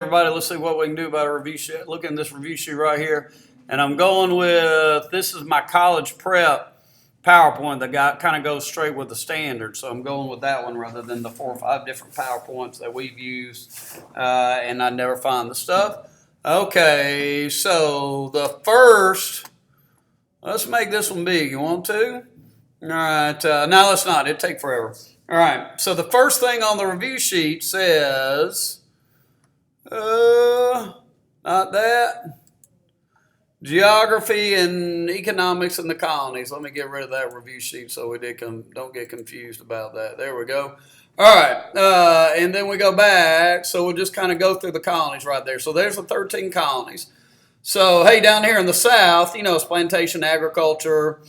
Everybody, let's see what we can do about a review sheet. Look at this review sheet right here. And I'm going with, this is my college prep PowerPoint that kind of goes straight with the standard. So I'm going with that one rather than the 4 or 5 different PowerPoints that we've used. And I never find the stuff. Okay, so the first, let's make this one big. You want to? All right, no, let's not. It'd take forever. All right, so the first thing on the review sheet says, not that. Geography and economics in the colonies. Let me get rid of that review sheet so we don't get confused about that. There we go. All right, and then we go back. So we'll just kind of go through the colonies right there. So there's the 13 colonies. So, hey, down here in the South, it's plantation agriculture.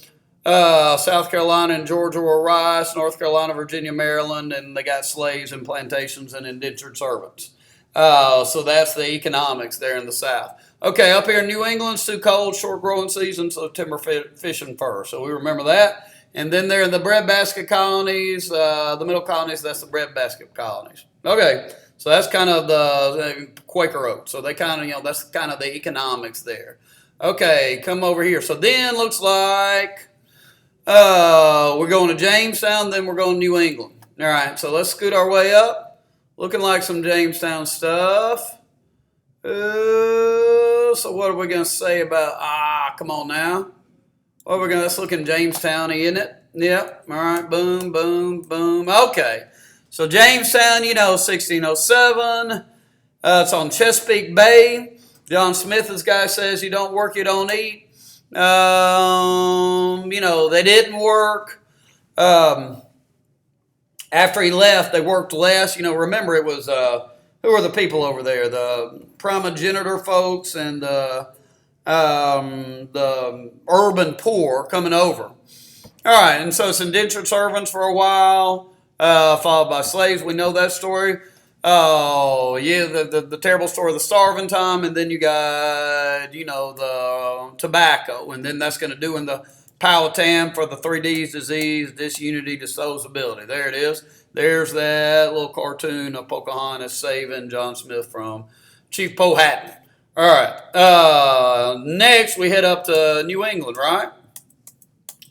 South Carolina and Georgia were rice. North Carolina, Virginia, Maryland, and they got slaves and plantations and indentured servants. So that's the economics there in the South. Okay, up here in New England, it's too cold, short growing season, so timber, fish, and fur. So we remember that. And then there are the breadbasket colonies, the middle colonies, that's the breadbasket colonies. Okay, so that's kind of the Quaker Oats. So they kind of, that's kind of the economics there. Okay, come over here. So then looks like we're going to Jamestown, then we're going to New England. All right, so let's scoot our way up. Looking like some Jamestown stuff. So what are we going to say about, come on now. What are we going to, let's look in Jamestown, isn't it? Yep. All right, boom, boom, boom. Okay. So Jamestown, 1607. It's on Chesapeake Bay. John Smith, this guy says, you don't work, you don't eat. They didn't work. After he left, they worked less. Remember it was, who are the people over there? The primogenitor folks and the urban poor coming over. All right, and so it's indentured servants for a while, followed by slaves. We know that story. Oh, yeah, the terrible story of the starving time, and then you got, the tobacco, and then that's going to do in the Powhatan for the 3Ds, disease, disunity, disposability. There it is. There's that little cartoon of Pocahontas saving John Smith from Chief Powhatan. All right. Next, we head up to New England, right?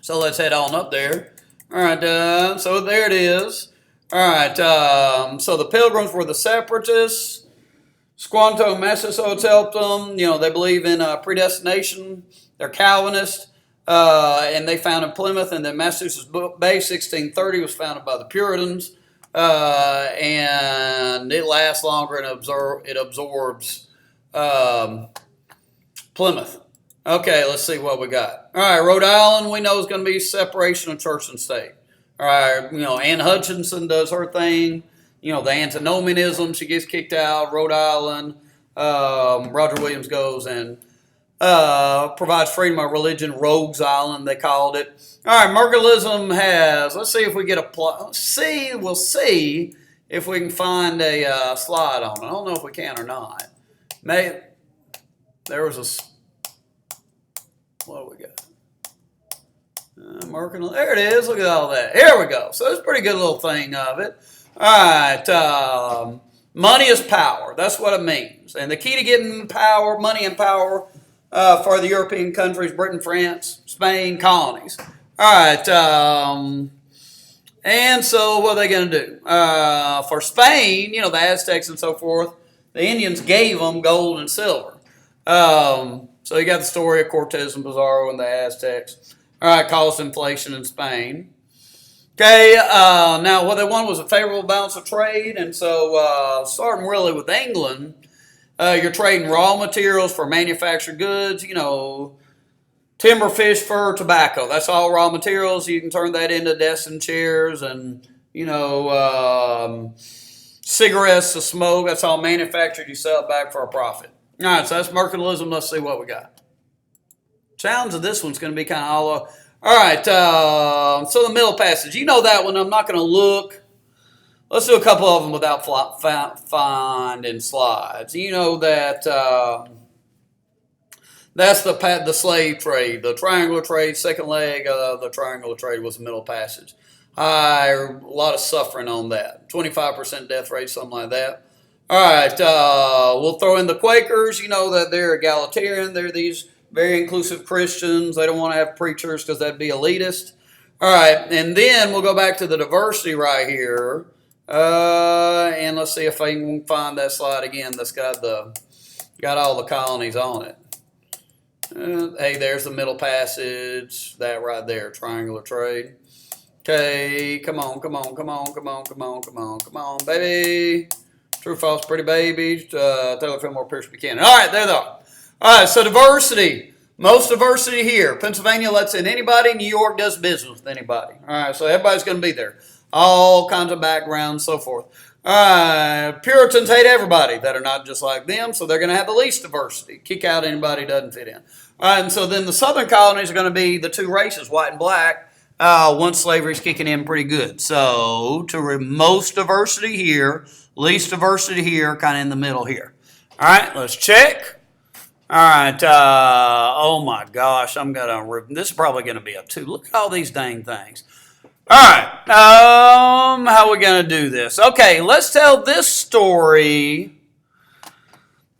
So let's head on up there. All right. So there it is. All right. So the Pilgrims were the separatists. Squanto Massasoits helped them. They believe in predestination. They're Calvinists. And they founded Plymouth, and then Massachusetts Bay, 1630, was founded by the Puritans, and it lasts longer and it absorbs Plymouth. Okay, let's see what we got. All right, Rhode Island, we know is going to be separation of church and state. All right, Anne Hutchinson does her thing. The antinomianism, she gets kicked out. Rhode Island, Roger Williams goes and provides freedom of religion. Rogues Island, they called it. All right, mercantilism has, let's see if we get we'll see if we can find a slide on it. I don't know if we can or not. There was what do we got? Mercantilism, there it is, look at all that. Here we go. So it's a pretty good little thing of it. All right, money is power. That's what it means. And the key to getting power, money and power, for the European countries, Britain, France, Spain, colonies. All right. And so what are they going to do? For Spain, the Aztecs and so forth, the Indians gave them gold and silver. So you got the story of Cortez and Pizarro and the Aztecs. All right, caused inflation in Spain. Okay, now what they wanted was a favorable balance of trade. And so starting really with England, you're trading raw materials for manufactured goods, timber, fish, fur, tobacco. That's all raw materials. You can turn that into desks and chairs and, cigarettes to smoke. That's all manufactured. You sell it back for a profit. All right, so that's mercantilism. Let's see what we got. Challenge of this one's going to be kind of all over. All right, so the middle passage. That one. I'm not going to look. Let's do a couple of them without finding slides. That that's the slave trade. The triangular trade, second leg of the triangular trade was the middle passage. A lot of suffering on that. 25% death rate, something like that. All right, we'll throw in the Quakers. You know that they're egalitarian. They're these very inclusive Christians. They don't want to have preachers because that'd be elitist. All right, and then we'll go back to the diversity right here. And let's see if I can find that slide again that's got all the colonies on it. Hey, there's the Middle Passage, that right there, triangular trade. Okay, come on, baby. True, false, pretty baby. Taylor Fillmore, Pierce Buchanan. All right, there they are. All right, so diversity. Most diversity here. Pennsylvania lets in anybody. New York does business with anybody. All right, so everybody's going to be there. All kinds of backgrounds, so forth. All right, Puritans hate everybody that are not just like them, so they're going to have the least diversity. Kick out anybody who doesn't fit in. All right, and so then the southern colonies are going to be the two races, white and black, once slavery's kicking in pretty good. So to most diversity here, least diversity here, kind of in the middle here. All right, let's check. All right, oh my gosh, this is probably going to be a 2. Look at all these dang things. All right, how are we going to do this? Okay, let's tell this story.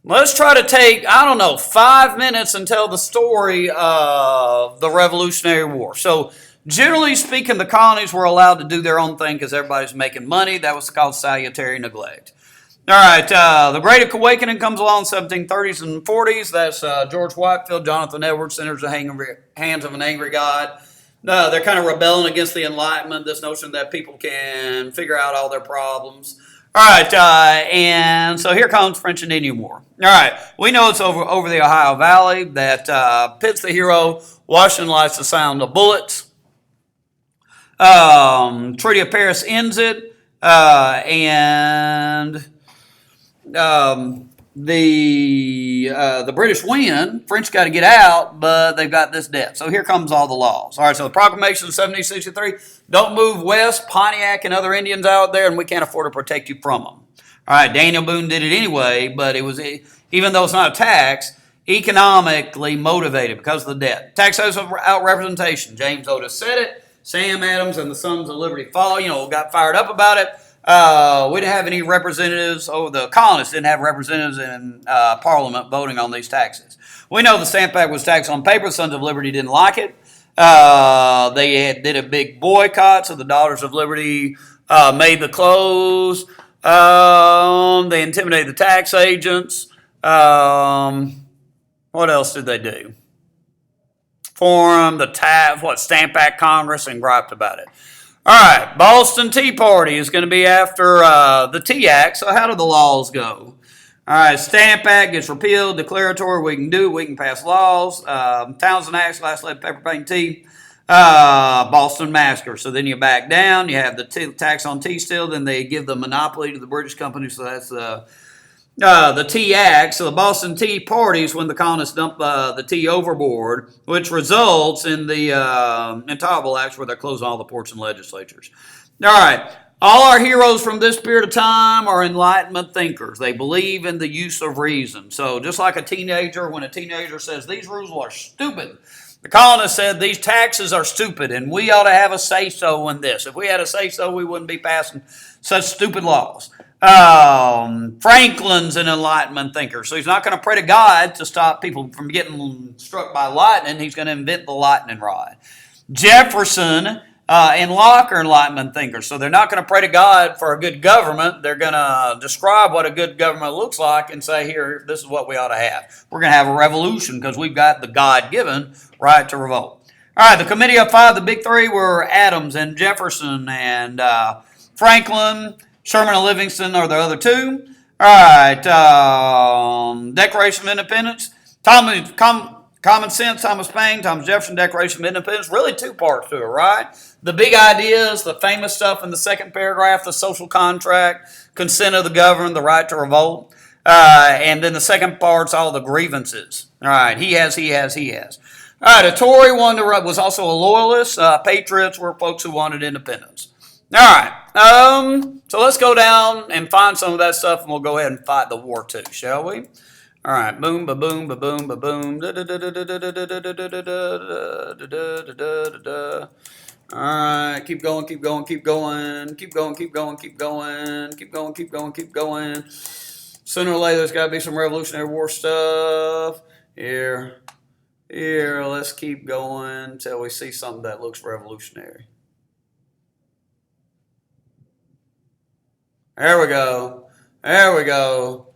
Let's try to take, 5 minutes and tell the story of the Revolutionary War. So, generally speaking, the colonies were allowed to do their own thing because everybody's making money. That was called salutary neglect. All right, the Great Awakening comes along in the 1730s and 40s. That's George Whitefield, Jonathan Edwards, Sinners the Hands of an Angry God. They're kind of rebelling against the Enlightenment, this notion that people can figure out all their problems. All right, and so here comes French and Indian War. All right, we know it's over the Ohio Valley, that Pitt's the hero, Washington likes the sound of bullets. Treaty of Paris ends it, and the British win. French got to get out, but they've got this debt. So here comes all the laws. All right, so the proclamation of 1763, don't move west, Pontiac and other Indians out there, and we can't afford to protect you from them. All right, Daniel Boone did it anyway, but it was, even though it's not a tax, economically motivated because of the debt. Taxation without representation. James Otis said it. Sam Adams and the Sons of Liberty got fired up about it. We didn't have any representatives, the colonists didn't have representatives in Parliament voting on these taxes. We know the Stamp Act was taxed on paper. Sons of Liberty didn't like it. They did a big boycott, so the Daughters of Liberty made the clothes. They intimidated the tax agents. What else did they do? Formed the Stamp Act Congress and griped about it. All right, Boston Tea Party is going to be after the Tea Act. So how do the laws go? All right, Stamp Act gets repealed, declaratory, we can do it, we can pass laws. Townsend Acts, last lead paper, paint, tea. Boston Massacre. So then you back down, you have the tax on tea still, then they give the monopoly to the British company, so that's the Tea Act. So the Boston Tea Party is when the colonists dump the tea overboard, which results in the Intolerable Acts where they're closing all the ports and legislatures. All right. All our heroes from this period of time are Enlightenment thinkers. They believe in the use of reason. So just like a teenager, when a teenager says, these rules are stupid, the colonists said, these taxes are stupid, and we ought to have a say-so in this. If we had a say-so, we wouldn't be passing such stupid laws. Franklin's an Enlightenment thinker, so he's not going to pray to God to stop people from getting struck by lightning. He's going to invent the lightning rod. Jefferson and Locke are Enlightenment thinkers, so they're not going to pray to God for a good government. They're going to describe what a good government looks like and say, here, this is what we ought to have. We're going to have a revolution because we've got the God-given right to revolt. All right, the Committee of Five, the big three were Adams and Jefferson and Franklin. Sherman and Livingston are the other two. All right, Declaration of Independence. Common Sense, Thomas Paine, Thomas Jefferson, Declaration of Independence. Really two parts to it, right? The big ideas, the famous stuff in the second paragraph, the social contract, consent of the governed, the right to revolt. And then the second part's all the grievances. All right, he has. All right, a Tory was also a loyalist. Patriots were folks who wanted independence. All right, so let's go down and find some of that stuff, and we'll go ahead and fight the war too, shall we? All right, boom, ba boom, ba boom, ba boom. All right, keep going. Sooner or later, there's got to be some Revolutionary War stuff. Here, let's keep going until we see something that looks revolutionary. There we go. All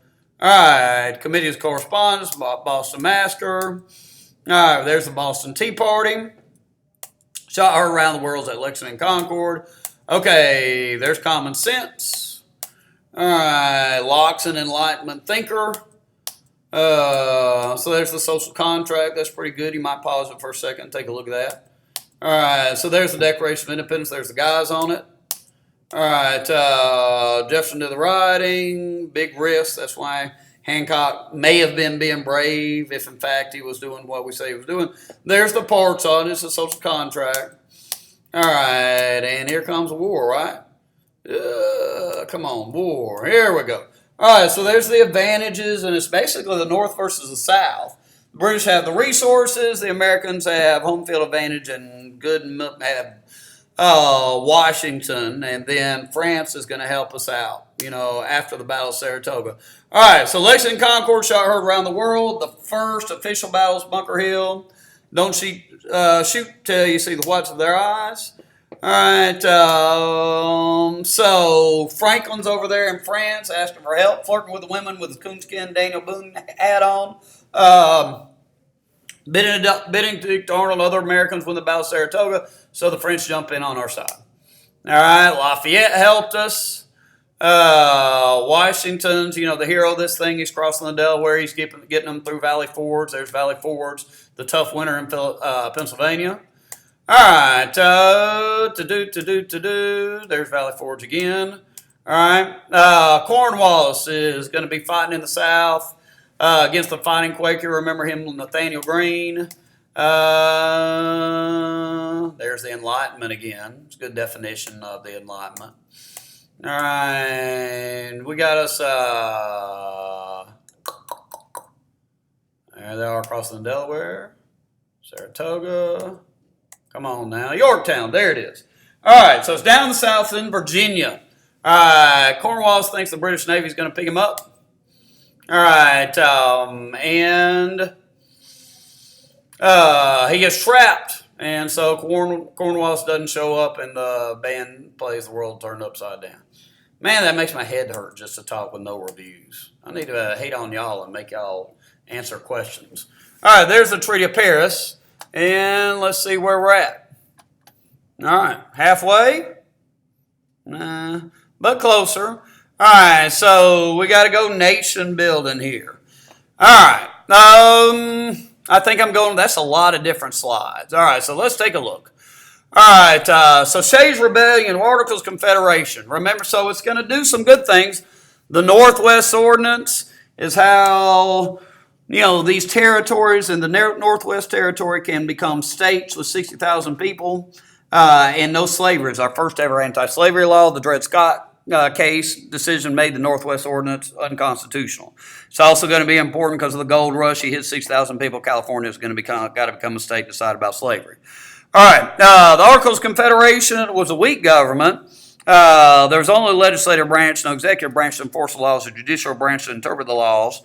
right, Committee of Correspondence, Boston Massacre. All right, there's the Boston Tea Party. Shot heard around the world at Lexington and Concord. Okay, there's Common Sense. All right, Locke's an Enlightenment thinker. So there's the social contract. That's pretty good. You might pause it for a second and take a look at that. All right, so there's the Declaration of Independence. There's the guys on it. All right, Jefferson did the writing. Big risk. That's why Hancock may have been being brave if, in fact, he was doing what we say he was doing. There's the parts on it. It's a social contract. All right, and here comes war, right? Come on, war. Here we go. All right, so there's the advantages, and it's basically the North versus the South. The British have the resources. The Americans have home field advantage and have Washington, and then France is going to help us out, after the Battle of Saratoga. All right, so Lexington and Concord shot heard around the world. The first official battle is Bunker Hill. Don't shoot till you see the whites of their eyes. All right, so Franklin's over there in France asking for help, flirting with the women with his coonskin Daniel Boone hat on. Bidding to Arnold and other Americans win the Battle of Saratoga, so the French jump in on our side. All right, Lafayette helped us. Washington's, the hero of this thing. He's crossing the Delaware. He's getting them through Valley Fords. There's Valley Fords, the tough winter in Pennsylvania. All right, there's Valley Forge again. All right, Cornwallis is going to be fighting in the South against the Fighting Quaker. Remember him, Nathaniel Greene. There's the Enlightenment again. It's a good definition of the Enlightenment. All right, we got us. There they are crossing the Delaware. Saratoga. Come on now. Yorktown. There it is. All right. So it's down in the South in Virginia. All right. Cornwallis thinks the British Navy is going to pick him up. All right. And he gets trapped. And so Cornwallis doesn't show up, and the band plays The World Turned Upside Down. Man, that makes my head hurt just to talk with no reviews. I need to hate on y'all and make y'all answer questions. All right. There's the Treaty of Paris. And let's see where we're at. All right, halfway? But closer. All right, so we got to go nation building here. All right, I think I'm going, that's a lot of different slides. All right, so let's take a look. All right, so Shays' Rebellion, Articles of Confederation. Remember, so it's going to do some good things. The Northwest Ordinance is how... these territories in the Northwest Territory can become states with 60,000 people, and no slavery. It's our first ever anti-slavery law. The Dred Scott case decision made the Northwest Ordinance unconstitutional. It's also going to be important because of the gold rush. He hit 6,000 people. California is going to got to become a state to decide about slavery. All right, the Articles of Confederation was a weak government. There was only a legislative branch, no executive branch to enforce the laws, a judicial branch to interpret the laws.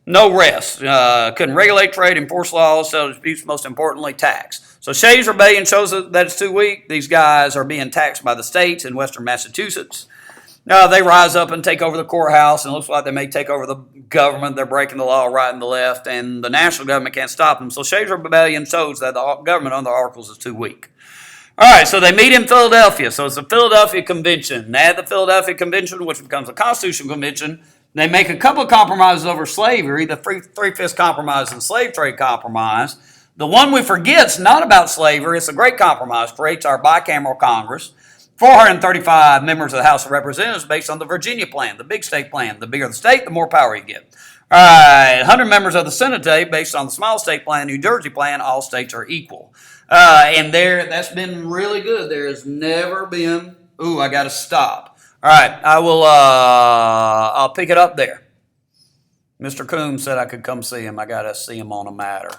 No rest. Couldn't regulate trade, enforce laws, settle disputes, most importantly, tax. So Shays' Rebellion shows that it's too weak. These guys are being taxed by the states in western Massachusetts. They rise up and take over the courthouse, and it looks like they may take over the government. They're breaking the law right and the left, and the national government can't stop them. So Shays' Rebellion shows that the government under the Articles is too weak. All right, so they meet in Philadelphia. So it's the Philadelphia Convention. They had the Philadelphia Convention, which becomes a Constitutional Convention. They make a couple of compromises over slavery, the Three-Fifths Compromise and the Slave Trade Compromise. The one we forget is not about slavery. It's a great compromise, creates our bicameral Congress. 435 members of the House of Representatives based on the Virginia plan, the big state plan. The bigger the state, the more power you get. All right, 100 members of the Senate based on the small state plan, New Jersey plan, all states are equal. And that's been really good. There has never been, I got to stop. All right, I'll pick it up there. Mr. Coombs said I could come see him. I got to see him on a matter.